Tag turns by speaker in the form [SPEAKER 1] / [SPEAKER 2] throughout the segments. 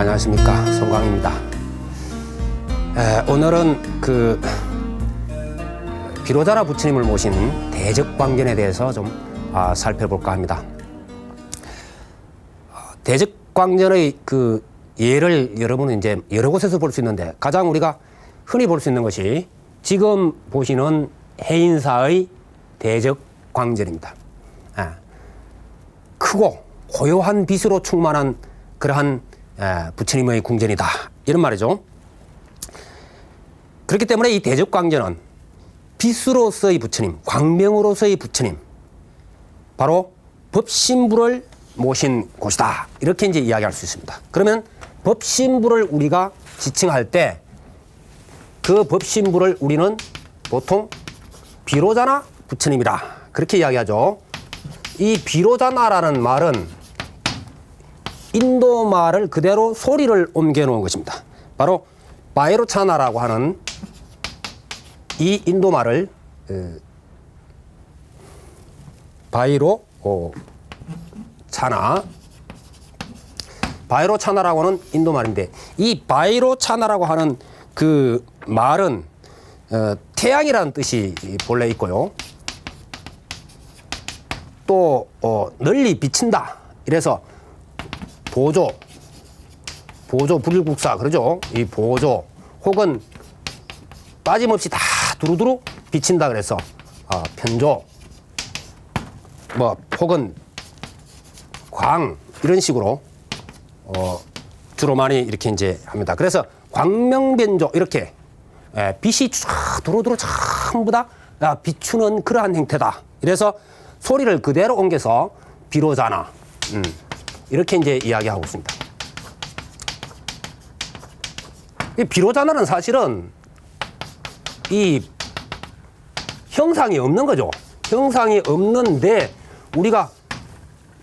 [SPEAKER 1] 안녕하십니까, 송광입니다. 오늘은 그 비로자나 부처님을 모신 대적광전에 대해서 좀 살펴볼까 합니다. 대적광전의 그 예를 여러분은 이제 여러 곳에서 볼 수 있는데, 가장 우리가 흔히 볼 수 있는 것이 지금 보시는 해인사의 대적광전입니다. 크고 고요한 빛으로 충만한 그러한 부처님의 궁전이다, 이런 말이죠. 그렇기 때문에 이 대적광전은 빛으로서의 부처님, 광명으로서의 부처님, 바로 법신부를 모신 곳이다, 이렇게 이제 이야기할 수 있습니다. 그러면 법신부를 우리가 지칭할 때 그 법신부를 우리는 보통 비로자나 부처님이라 그렇게 이야기하죠. 이 비로자나라는 말은 인도 말을 그대로 소리를 옮겨 놓은 것입니다. 바로 바이로차나라고 하는 이 인도 말을 바이로차나라고 하는 인도 말인데, 이 바이로차나라고 하는 그 말은 태양이라는 뜻이 본래 있고요. 또 널리 비친다, 이래서 보조 불국사 그러죠. 이 보조 혹은 빠짐없이 다 두루두루 비친다, 그래서 편조 뭐 혹은 광, 이런 식으로 주로 많이 이렇게 이제 합니다. 그래서 광명변조, 이렇게 빛이 쫙 두루두루 전부 다 비추는 그러한 형태다. 이래서 소리를 그대로 옮겨서 비로자나, 이렇게 이제 이야기하고 있습니다. 이 비로자나는 사실은 이 형상이 없는 거죠. 형상이 없는데, 우리가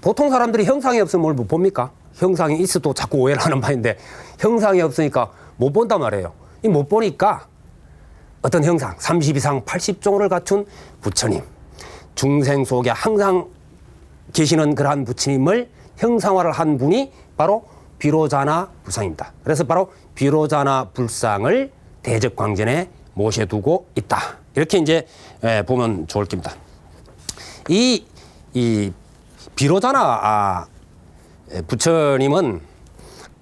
[SPEAKER 1] 보통 사람들이 형상이 없으면 뭘 봅니까? 형상이 있어도 자꾸 오해를 하는 바인데, 형상이 없으니까 못 본단 말이에요. 이 못 보니까 어떤 형상, 30 이상 80종을 갖춘 부처님, 중생 속에 항상 계시는 그러한 부처님을 형상화를 한 분이 바로 비로자나 불상입니다. 그래서 바로 비로자나 불상을 대적광전에 모셔두고 있다, 이렇게 이제 보면 좋을 겁니다. 이 비로자나 부처님은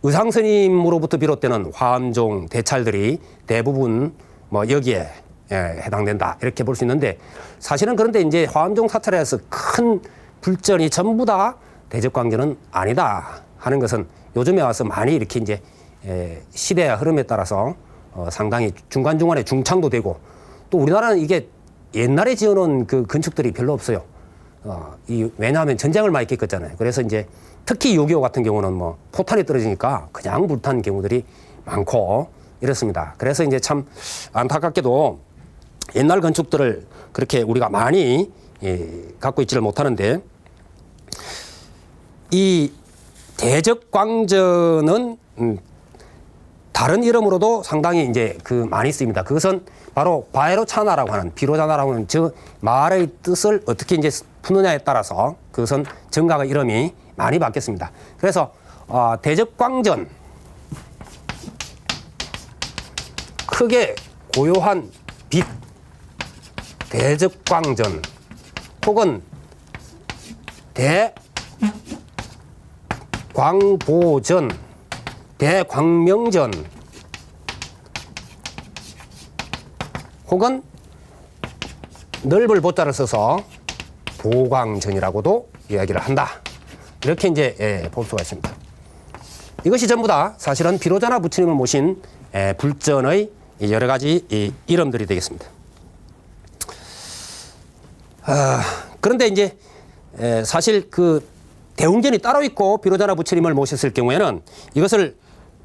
[SPEAKER 1] 의상스님으로부터 비롯되는 화엄종, 대찰들이 대부분 뭐 여기에 해당된다, 이렇게 볼 수 있는데, 사실은 그런데 이제 화엄종 사찰에서 큰 불전이 전부 다 대적광전은 아니다 하는 것은 요즘에 와서 많이 이렇게 이제 시대의 흐름에 따라서 상당히 중간중간에 중창도 되고, 또 우리나라는 이게 옛날에 지어놓은 그 건축들이 별로 없어요. 왜냐하면 전쟁을 많이 겪었잖아요. 그래서 이제 특히 6.25 같은 경우는 뭐 포탄이 떨어지니까 그냥 불탄 경우들이 많고 이렇습니다. 그래서 이제 참 안타깝게도 옛날 건축들을 그렇게 우리가 많이 갖고 있지를 못하는데, 이 대적광전은 다른 이름으로도 상당히 이제 많이 쓰입니다. 그것은 바로 바이로차나라고 하는, 비로자나라고 하는 저 말의 뜻을 어떻게 이제 푸느냐에 따라서 그것은 정가가 이름이 많이 바뀌었습니다. 그래서 대적광전, 크게 고요한 빛, 대적광전, 혹은 대광보전, 대광명전, 혹은 넓을 보자를 써서 보광전이라고도 이야기를 한다, 이렇게 이제 볼 수가 있습니다. 이것이 전부 다 사실은 비로자나 부처님을 모신 불전의 여러 가지 이름들이 되겠습니다. 그런데 이제 사실 그 대웅전이 따로 있고 비로자나 부처님을 모셨을 경우에는 이것을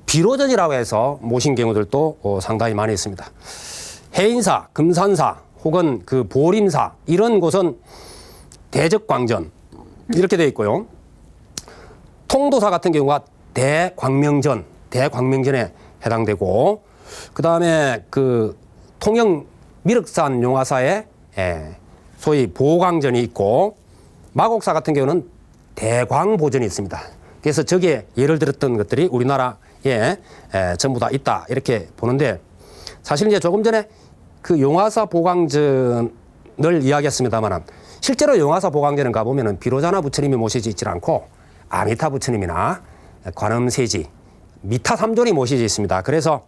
[SPEAKER 1] 비로전이라고 해서 모신 경우들도 상당히 많이 있습니다. 해인사, 금산사, 혹은 그 보림사, 이런 곳은 대적광전 이렇게 되어 있고요. 통도사 같은 경우가 대광명전에 해당되고, 그 다음에 그 통영 미륵산 용화사에 소위 보광전이 있고, 마곡사 같은 경우는 대광보전이 있습니다. 그래서 저기에 예를 들었던 것들이 우리나라에 전부 다 있다 이렇게 보는데, 사실 이제 조금 전에 그 용화사 보강전을 이야기했습니다만은 실제로 용화사 보강전은 가보면은 비로자나 부처님이 모시지 있지 않고 아미타 부처님이나 관음세지, 미타 삼존이 모시지 있습니다. 그래서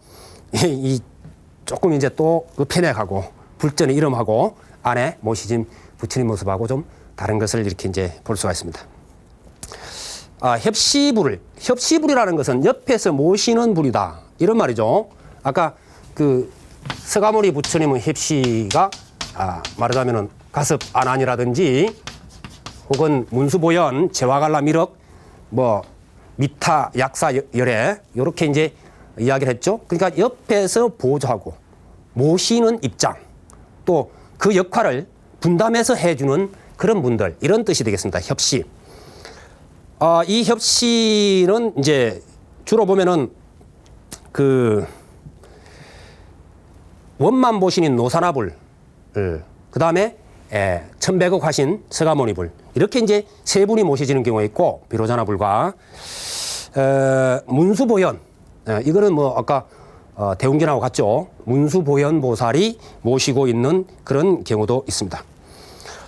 [SPEAKER 1] 이 조금 이제 또 그 편액하고 불전의 이름하고 안에 모시진 부처님 모습하고 좀 다른 것을 이렇게 이제 볼 수가 있습니다. 협시불이라는 것은 옆에서 모시는 불이다 이런 말이죠. 아까 그 서가모니 부처님의 협시가 말하자면은 가습 안안이라든지 혹은 문수보현, 제화갈라 미륵, 뭐 미타 약사 열애 이렇게 이제 이야기를 했죠. 그러니까 옆에서 보조하고 모시는 입장, 또 그 역할을 분담해서 해주는 그런 분들, 이런 뜻이 되겠습니다. 협시. 이 협시는 이제 주로 보면은 그 원만 보신인 노사나불, 그 다음에 천백억 화신 서가모니불, 이렇게 이제 세 분이 모셔지는 경우가 있고, 비로자나불과 문수보현, 이거는 뭐 아까 대웅전하고 같죠. 문수보현 보살이 모시고 있는 그런 경우도 있습니다.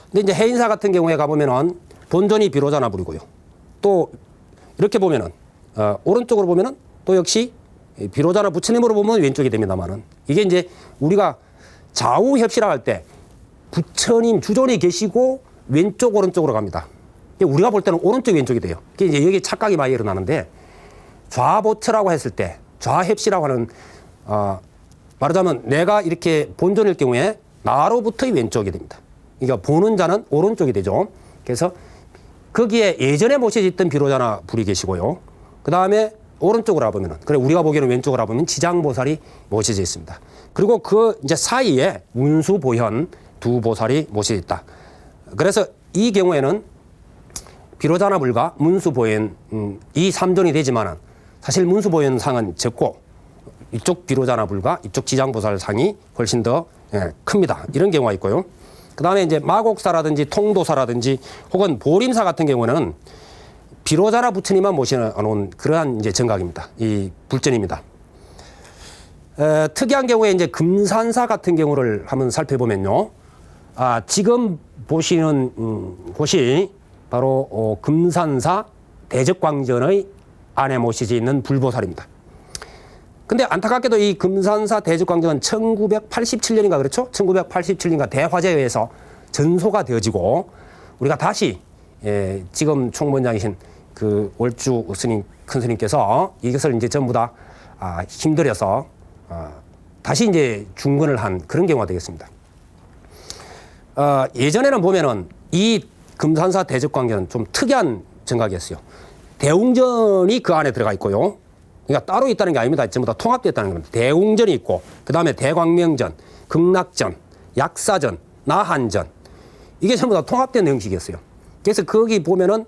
[SPEAKER 1] 근데 이제 해인사 같은 경우에 가보면은 본전이 비로자나불이고요. 또 이렇게 보면은 오른쪽으로 보면은 또 역시 비로자나 부처님으로 보면 왼쪽이 됩니다만은, 이게 이제 우리가 좌우 협시라 할 때 부처님 주존이 계시고 왼쪽 오른쪽으로 갑니다. 우리가 볼 때는 오른쪽 왼쪽이 돼요. 이제 여기 착각이 많이 일어나는데, 좌보처라고 했을 때 좌협시라고 하는 말하자면 내가 이렇게 본존일 경우에 나로부터의 왼쪽이 됩니다. 그러니까 보는 자는 오른쪽이 되죠. 그래서 거기에 예전에 모셔졌던 비로자나 불이 계시고요. 그 다음에 오른쪽으로 와보면은, 그래 우리가 보기에는 왼쪽으로 와보면 지장보살이 모셔져 있습니다. 그리고 그 이제 사이에 문수보현 두 보살이 모셔져 있다. 그래서 이 경우에는 비로자나 불과 문수보현 이 삼존이 되지만은 사실 문수보현 상은 적고 이쪽 비로자나 불과 이쪽 지장보살 상이 훨씬 더 큽니다. 이런 경우가 있고요. 그 다음에 이제 마곡사라든지 통도사라든지 혹은 보림사 같은 경우는 비로자나 부처님만 모셔놓은 그러한 이제 정각입니다. 이 불전입니다. 특이한 경우에 이제 금산사 같은 경우를 한번 살펴보면요. 지금 보시는 곳이 바로 금산사 대적광전의 안에 모시져 있는 불보살입니다. 근데 안타깝게도 이 금산사 대적광전은 1987년인가 그렇죠? 1987년인가 대화재에 의해서 전소가 되어지고, 우리가 다시 지금 총무원장이신 그 월주 스님, 큰 스님께서 이것을 이제 전부 다 힘들여서 다시 이제 중건을 한 그런 경우가 되겠습니다. 예전에는 보면은 이 금산사 대적광전은 좀 특이한 정각이었어요. 대웅전이 그 안에 들어가 있고요. 그러니까 따로 있다는 게 아닙니다. 전부 다 통합되어 있다는 겁니다. 대웅전이 있고, 그 다음에 대광명전, 극락전, 약사전, 나한전, 이게 전부 다 통합된 형식이었어요. 그래서 거기 보면은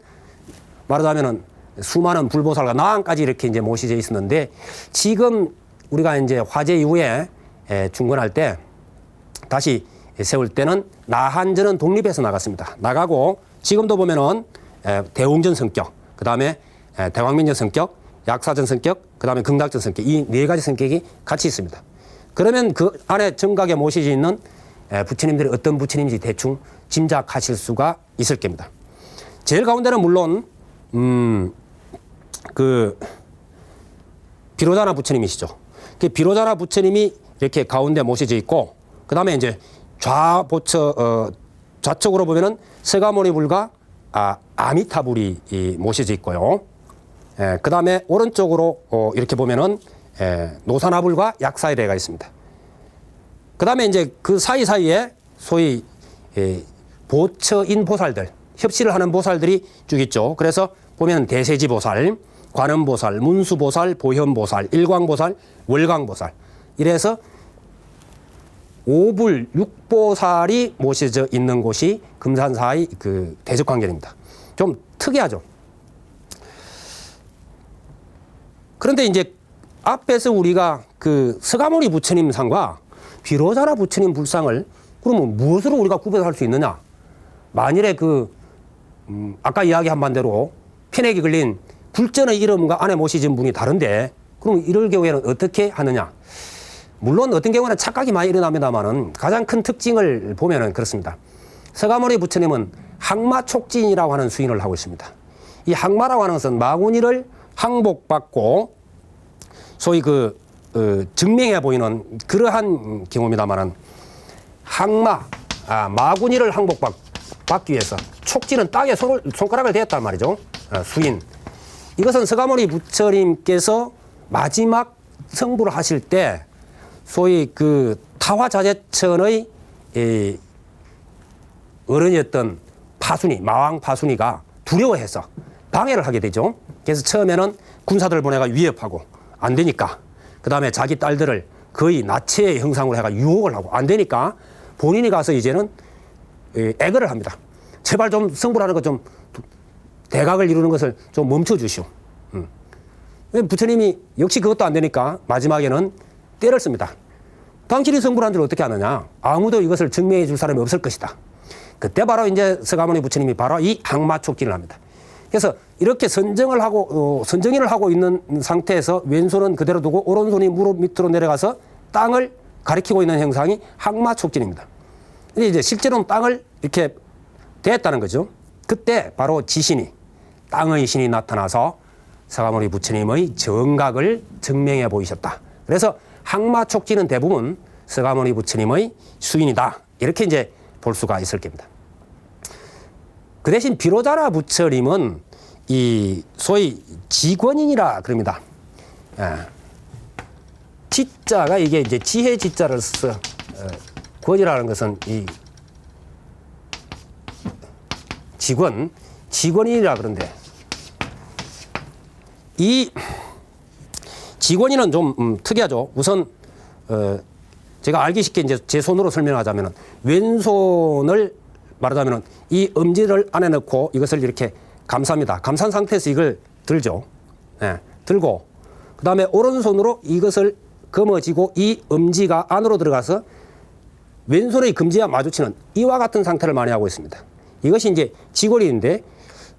[SPEAKER 1] 말하자면은 수많은 불보살과 나한까지 이렇게 이제 모시져 있었는데, 지금 우리가 이제 화재 이후에 중건할 때 다시 세울 때는 나한전은 독립해서 나갔습니다. 나가고 지금도 보면은 대웅전 성격, 그 다음에 대광명전 성격, 약사전 성격, 그 다음에 극락전 성격, 이 네 가지 성격이 같이 있습니다. 그러면 그 안에 정각에 모시져 있는 부처님들이 어떤 부처님인지 대충 짐작하실 수가 있을 겁니다. 제일 가운데는 물론 그 비로자나 부처님이시죠. 그 비로자나 부처님이 이렇게 가운데 모셔져 있고, 그 다음에 이제 좌측으로 보면은 서가모니불과 아미타불이 모셔져 있고요. 그 다음에 오른쪽으로 이렇게 보면은 노사나불과 약사이레가 있습니다. 그 다음에 이제 그 사이사이에 소위 보처인 보살들, 협시를 하는 보살들이 쭉 있죠. 그래서 보면 대세지보살, 관음보살, 문수보살, 보현보살, 일광보살, 월광보살, 이래서 5불 6보살이 모셔져 있는 곳이 금산사의 그 대적광전입니다. 좀 특이하죠. 그런데 이제 앞에서 우리가 그 서가모니 부처님 상과 비로자나 부처님 불상을 그러면 무엇으로 우리가 구별할 수 있느냐? 만일에 아까 이야기한 반대로 편액이 걸린 불전의 이름과 안에 모시진 분이 다른데 그럼 이럴 경우에는 어떻게 하느냐? 물론 어떤 경우는 착각이 많이 일어납니다만은 가장 큰 특징을 보면은 그렇습니다. 서가모니 부처님은 항마촉진이라고 하는 수인을 하고 있습니다. 이 항마라고 하는 것은 마구니를 항복받고 소위 증명해 보이는 그러한 경우입니다만은 마구니를 항복받기 위해서 촉진은 땅에 손가락을 대었단 말이죠. 수인. 이것은 서가모니 부처님께서 마지막 성불을 하실 때 소위 타화자재천의 어른이었던 마왕 파순이가 두려워해서 방해를 하게 되죠. 그래서 처음에는 군사들을 보내가 위협하고 안 되니까 그 다음에 자기 딸들을 거의 나체의 형상으로 해가 유혹을 하고 안 되니까 본인이 가서 이제는 애걸을 합니다. 제발 좀 성불하는 것 좀 대각을 이루는 것을 좀 멈춰 주시오. 부처님이 역시 그것도 안 되니까 마지막에는 때를 씁니다. 당신이 성불한 줄 어떻게 아느냐? 아무도 이것을 증명해 줄 사람이 없을 것이다. 그때 바로 이제 서가모니 부처님이 바로 이 항마촉진을 합니다. 그래서 이렇게 선정인을 하고 있는 상태에서 왼손은 그대로 두고 오른손이 무릎 밑으로 내려가서 땅을 가리키고 있는 형상이 항마촉진입니다. 근데 이제 실제로는 땅을 이렇게 대했다는 거죠. 그때 바로 지신이 땅의 신이 나타나서 서가모니 부처님의 정각을 증명해 보이셨다. 그래서 항마촉진은 대부분 서가모니 부처님의 수인이다. 이렇게 이제 볼 수가 있을 겁니다. 그 대신 비로자나 부처님은 이 소위 지권인이라 그럽니다. 지자가 이게 이제 지혜 지자를 써 권이라는 것은 이 직원인이라 그런데 이 직원인은 좀 특이하죠. 우선 제가 알기 쉽게 이제 제 손으로 설명하자면은 왼손을 말하자면은 이 엄지를 안에 넣고 이것을 이렇게 감쌉니다. 감싼 상태에서 이걸 들죠. 들고 그 다음에 오른손으로 이것을 검어지고 이 엄지가 안으로 들어가서 왼손의 금지와 마주치는 이와 같은 상태를 많이 하고 있습니다. 이것이 이제 지권인인데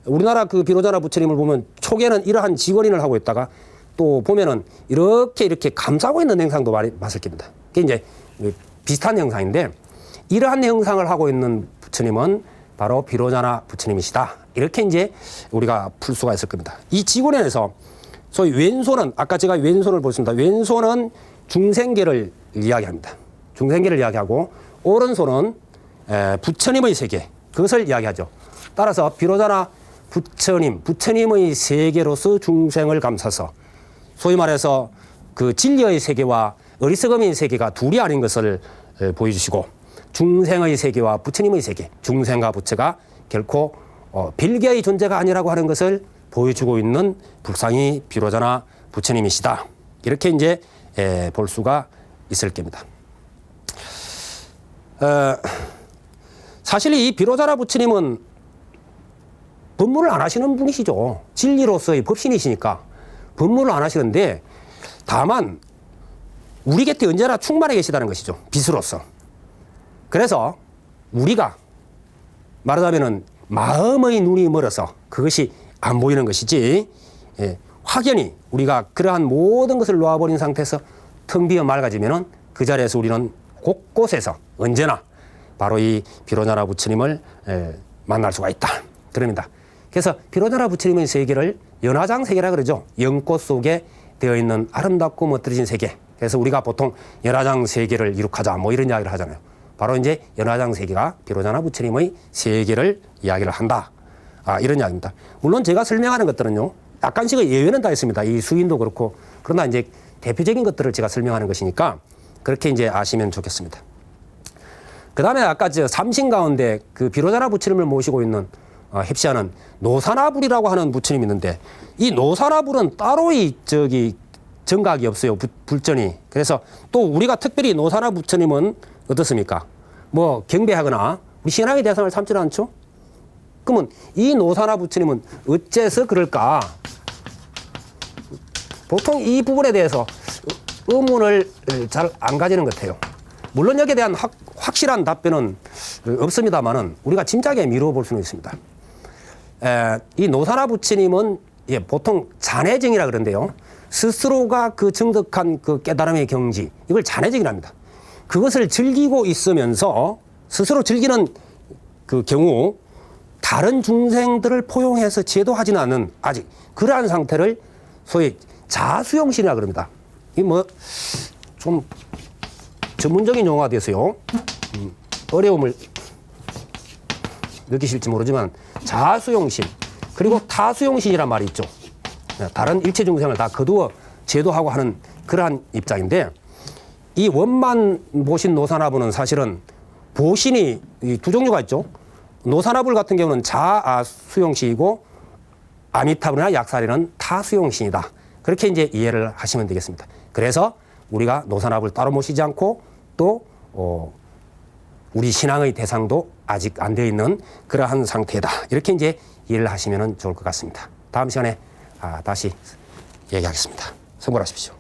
[SPEAKER 1] 우리나라 비로자나 부처님을 보면 초기에는 이러한 지권인을 하고 있다가 또 보면은 이렇게 감싸고 있는 형상도 많이 봤을 겁니다. 그게 이제 비슷한 형상인데 이러한 형상을 하고 있는 부처님은 바로 비로자나 부처님이시다. 이렇게 이제 우리가 풀 수가 있을 겁니다. 이 지권인에서 소위 왼손은 아까 제가 왼손을 보셨습니다. 왼손은 중생계를 이야기합니다. 중생계를 이야기하고 오른손은 부처님의 세계 그것을 이야기하죠. 따라서 비로자나 부처님의 세계로서 중생을 감싸서 소위 말해서 진리의 세계와 어리석음의 세계가 둘이 아닌 것을 보여주시고 중생의 세계와 부처님의 세계, 중생과 부처가 결코 별개의 존재가 아니라고 하는 것을 보여주고 있는 불상이 비로자나 부처님이시다. 이렇게 이제 볼 수가 있을 겁니다. 사실 이 비로자나 부처님은 법문을 안 하시는 분이시죠. 진리로서의 법신이시니까 법문을 안 하시는데 다만 우리 곁에 언제나 충만해 계시다는 것이죠. 빛으로서. 그래서 우리가 말하자면은 마음의 눈이 멀어서 그것이 안 보이는 것이지 확연히 우리가 그러한 모든 것을 놓아버린 상태에서 텅 비어 맑아지면은 그 자리에서 우리는 곳곳에서 언제나 바로 이 비로자나 부처님을 만날 수가 있다. 그럽니다. 그래서 비로자나 부처님의 세계를 연화장 세계라 그러죠. 연꽃 속에 되어 있는 아름답고 멋들어진 세계. 그래서 우리가 보통 연화장 세계를 이룩하자 뭐 이런 이야기를 하잖아요. 바로 이제 연화장 세계가 비로자나 부처님의 세계를 이야기를 한다. 이런 이야기입니다. 물론 제가 설명하는 것들은요. 약간씩의 예외는 다 있습니다. 이 수인도 그렇고 그러나 이제 대표적인 것들을 제가 설명하는 것이니까 그렇게 이제 아시면 좋겠습니다. 그 다음에 아까 삼신 가운데 비로자나 부처님을 모시고 있는 heb시하는 노사나불이라고 하는 부처님이 있는데 이 노사나불은 따로 정각이 없어요. 불전이. 그래서 또 우리가 특별히 노사나 부처님은 어떻습니까? 뭐 경배하거나 우리 신앙의 대상을 삼지 않죠? 그러면 이 노사나 부처님은 어째서 그럴까? 보통 이 부분에 대해서 의문을 잘 안 가지는 것 같아요. 물론 여기에 대한 확실한 답변은 없습니다만은 우리가 짐작에 미루어 볼 수는 있습니다. 이 노사나 부처님은 보통 잔해증이라 그러는데요. 스스로가 그 증득한 그 깨달음의 경지, 이걸 잔해증이랍니다. 그것을 즐기고 있으면서 스스로 즐기는 그 경우 다른 중생들을 포용해서 제도하지는 않는 아직 그러한 상태를 소위 자수용신이라 그럽니다. 이 뭐 좀 전문적인 용어가 돼서요. 어려움을 느끼실지 모르지만 자수용신 그리고 타수용신이란 말이 있죠. 다른 일체 중생을 다 거두어 제도하고 하는 그러한 입장인데 이 원만 보신 노사나부는 사실은 보신이 두 종류가 있죠. 노사나불 같은 경우는 자수용신이고 아미타불이나 약사리는 타수용신이다. 그렇게 이제 이해를 하시면 되겠습니다. 그래서 우리가 노사나불 따로 모시지 않고 또 우리 신앙의 대상도 아직 안 되어 있는 그러한 상태다. 이렇게 이제 이해를 하시면 좋을 것 같습니다. 다음 시간에 다시 얘기하겠습니다. 성불하십시오.